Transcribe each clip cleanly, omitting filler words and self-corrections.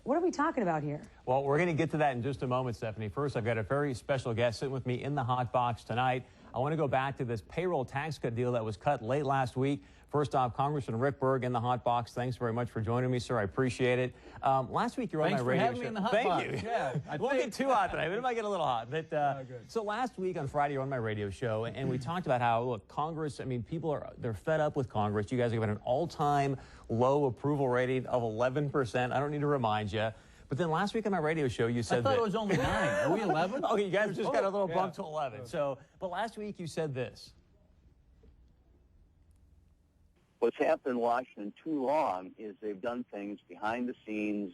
What are we talking about here? Well, we're going to get to that in just a moment, Stephanie. First, I've got a very special guest sitting with me in the hot box tonight. I want to go back to this payroll tax cut deal that was cut late last week. First off, Congressman Rick Berg in the hot box. Thanks very much for joining me, sir. I appreciate it. Last week you were on my radio show. Thanks for having me in the hot box. Thank you. Yeah, won't get too hot tonight, but it might get a little hot. But so last week on Friday you were on my radio show, and we talked about how, look, Congress, I mean, they're fed up with Congress. You guys have got an all-time low approval rating of 11%. I don't need to remind you. But then last week on my radio show, you said I thought it was only 9. Are we 11? Okay, you guys just got a little bump to 11. So, but last week you said this. What's happened in Washington too long is they've done things behind the scenes,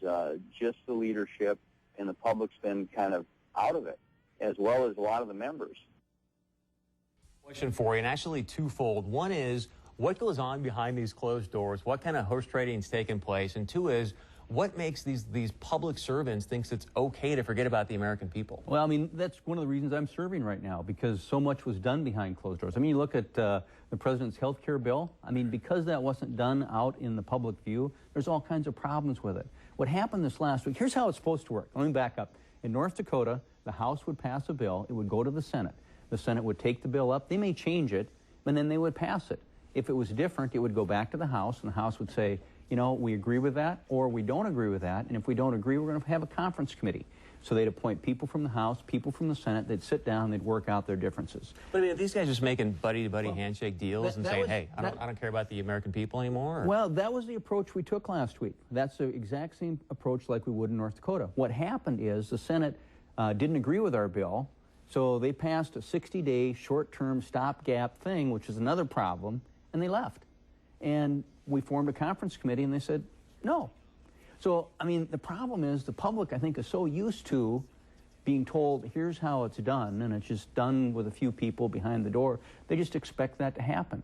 just the leadership and the public's been kind of out of it, as well as a lot of the members. Question for you, and actually twofold. One is, what goes on behind these closed doors? What kind of horse trading is taking place? And two is, what makes these public servants think it's okay to forget about the American people? Well, I mean, that's one of the reasons I'm serving right now, because so much was done behind closed doors. I mean, you look at the president's health care bill. I mean, because that wasn't done out in the public view, there's all kinds of problems with it. What happened this last week, here's how it's supposed to work. Let me back up. In North Dakota, the House would pass a bill. It would go to the Senate. The Senate would take the bill up. They may change it, and then they would pass it. If it was different, it would go back to the House, and the House would say, you know, we agree with that, or we don't agree with that, and if we don't agree, we're going to have a conference committee. So they'd appoint people from the House, people from the Senate, they'd sit down, they'd work out their differences. But I mean, if these guys just making buddy-to-buddy handshake deals and saying, hey, I don't care about the American people anymore? Or? Well, that was the approach we took last week. That's the exact same approach like we would in North Dakota. What happened is the Senate didn't agree with our bill, so they passed a 60-day short-term stopgap thing, which is another problem, and they left. And we formed a conference committee, and they said, no. So, I mean, the problem is the public, I think, is so used to being told, here's how it's done, and it's just done with a few people behind the door. They just expect that to happen.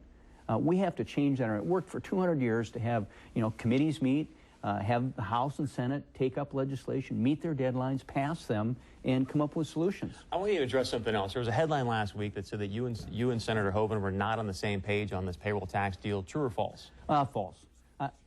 We have to change that. It worked for 200 years to have, you know, committees meet, have the House and Senate take up legislation, meet their deadlines, pass them, and come up with solutions. I want you to address something else. There was a headline last week that said that you and Senator Hoeven were not on the same page on this payroll tax deal. True or false? False.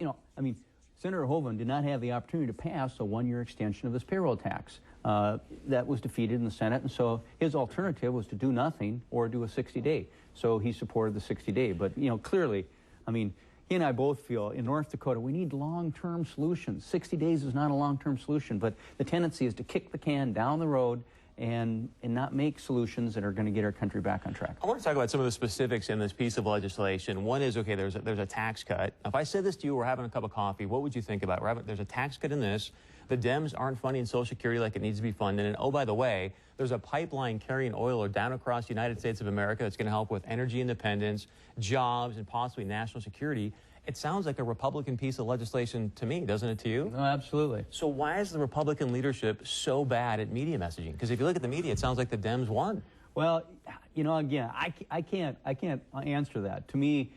You know, I mean, Senator Hoeven did not have the opportunity to pass a one-year extension of this payroll tax. That was defeated in the Senate, and so his alternative was to do nothing or do a 60-day. So he supported the 60-day. But, you know, clearly, I mean, he and I both feel in North Dakota we need long-term solutions. 60 days is not a long-term solution, but the tendency is to kick the can down the road and not make solutions that are going to get our country back on track. I want to talk about some of the specifics in this piece of legislation. One is, okay, there's a tax cut. If I said this to you, we're having a cup of coffee, what would you think about it? There's a tax cut in this. The Dems aren't funding Social Security like it needs to be funded. And oh, by the way, there's a pipeline carrying oil down across the United States of America that's going to help with energy independence, jobs, and possibly national security. It sounds like a Republican piece of legislation to me, doesn't it to you? No, absolutely. So why is the Republican leadership so bad at media messaging? Because if you look at the media, it sounds like the Dems won. Well, you know, again, I can't answer that. To me,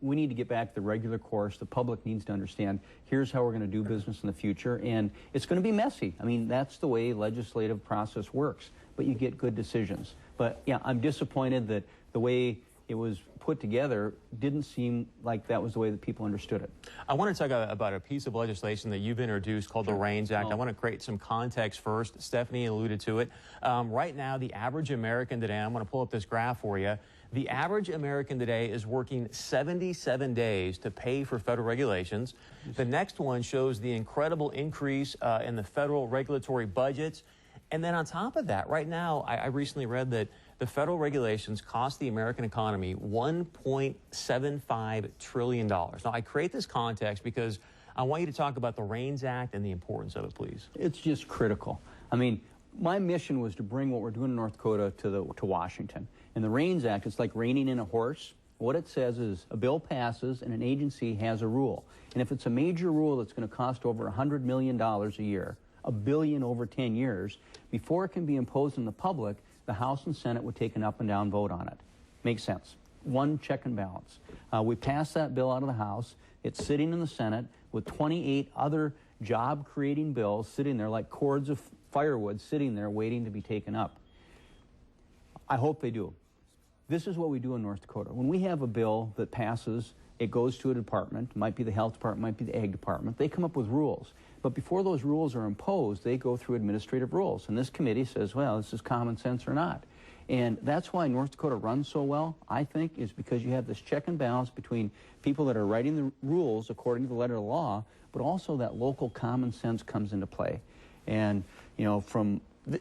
we need to get back to the regular course. The public needs to understand, here's how we're going to do business in the future, and it's going to be messy. I mean, that's the way legislative process works, but you get good decisions. But, yeah, I'm disappointed that the way it was put together didn't seem like that was the way that people understood it. I want to talk about a piece of legislation that you've introduced called the REINS Act. I want to create some context first. Stephanie alluded to it. Right now, the average American today, I'm going to pull up this graph for you, the average American today is working 77 days to pay for federal regulations. The next one shows the incredible increase in the federal regulatory budgets. And then on top of that, right now, I recently read that the federal regulations cost the American economy $1.75 trillion. Now, I create this context because I want you to talk about the REINS Act and the importance of it, please. It's just critical. I mean, my mission was to bring what we're doing in North Dakota to Washington. And the REINS Act, it's like reining in a horse. What it says is a bill passes and an agency has a rule. And if it's a major rule that's going to cost over $100 million a year, $1 billion over 10 years, before it can be imposed on the public, the House and Senate would take an up and down vote on it. Makes sense. One check and balance. We passed that bill out of the House. It's sitting in the Senate with 28 other job-creating bills sitting there like cords of firewood sitting there waiting to be taken up. I hope they do. This is what we do in North Dakota. When we have a bill that passes, it goes to a department. It might be the health department, might be the ag department. They come up with rules. But before those rules are imposed, they go through administrative rules. And this committee says, well, this is common sense or not. And that's why North Dakota runs so well, I think, is because you have this check and balance between people that are writing the rules according to the letter of the law, but also that local common sense comes into play. And, you know,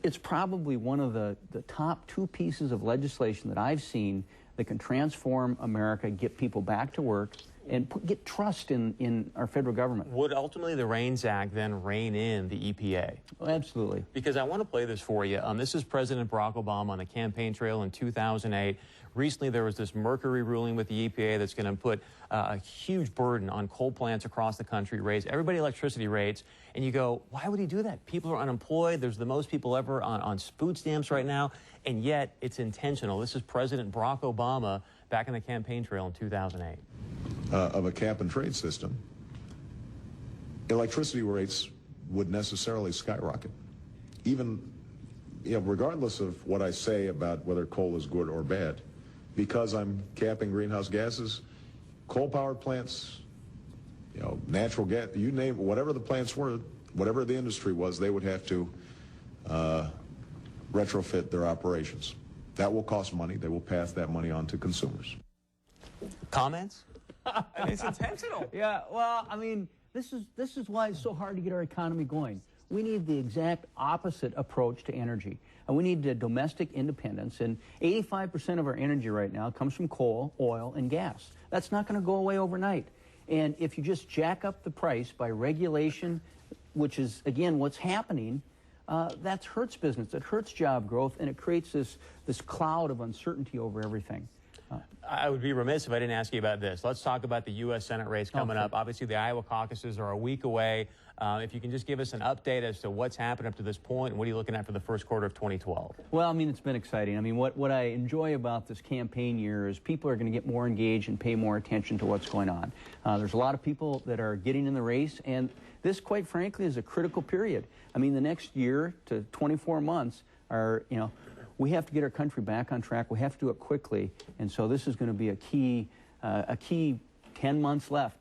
it's probably one of the top 2 pieces of legislation that I've seen that can transform America, get people back to work, and get trust in our federal government. Would ultimately the RAINS Act then rein in the EPA? Oh, absolutely. Because I want to play this for you. This is President Barack Obama on the campaign trail in 2008. Recently, there was this Mercury ruling with the EPA that's going to put a huge burden on coal plants across the country, raise everybody electricity rates. And you go, why would he do that? People are unemployed. There's the most people ever on food stamps right now. And yet, it's intentional. This is President Barack Obama back on the campaign trail in 2008. Of a cap-and-trade system, electricity rates would necessarily skyrocket. Even, you know, regardless of what I say about whether coal is good or bad, because I'm capping greenhouse gases, coal-powered plants, you know, natural gas, you name it, whatever the plants were, whatever the industry was, they would have to retrofit their operations. That will cost money. They will pass that money on to consumers. Comments? It's intentional. Yeah, well, I mean, this is why it's so hard to get our economy going. We need the exact opposite approach to energy. And we need domestic independence. And 85% of our energy right now comes from coal, oil, and gas. That's not going to go away overnight. And if you just jack up the price by regulation, which is, again, what's happening, that hurts business, it hurts job growth, and it creates this cloud of uncertainty over everything. I would be remiss if I didn't ask you about this. Let's talk about the U.S. Senate race coming up. Obviously, the Iowa caucuses are a week away. If you can just give us an update as to what's happened up to this point, and what are you looking at for the first quarter of 2012? Well, I mean, it's been exciting. I mean, what I enjoy about this campaign year is people are going to get more engaged and pay more attention to what's going on. There's a lot of people that are getting in the race, and this, quite frankly, is a critical period. I mean, the next year to 24 months are, you know, we have to get our country back on track. We have to do it quickly, and so this is going to be a key 10 months left.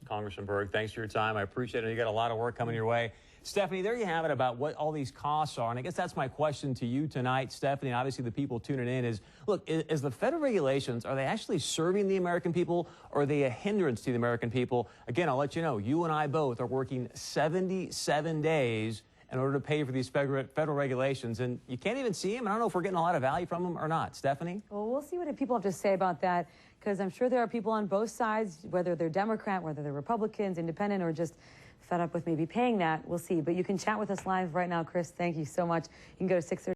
Congressman Berg, thanks for your time. I appreciate it. You got a lot of work coming your way. Stephanie, there you have it about what all these costs are. And I guess that's my question to you tonight, Stephanie, and obviously the people tuning in is, look, is the federal regulations, are they actually serving the American people, or are they a hindrance to the American people? Again, I'll let you know, you and I both are working 77 days in order to pay for these federal regulations, and you can't even see them. I don't know if we're getting a lot of value from them or not. Stephanie? Well, we'll see what people have to say about that, because I'm sure there are people on both sides, whether they're Democrat, whether they're Republicans, independent, or just fed up with maybe paying that. We'll see. But you can chat with us live right now, Chris. Thank you so much. You can go to 6:30.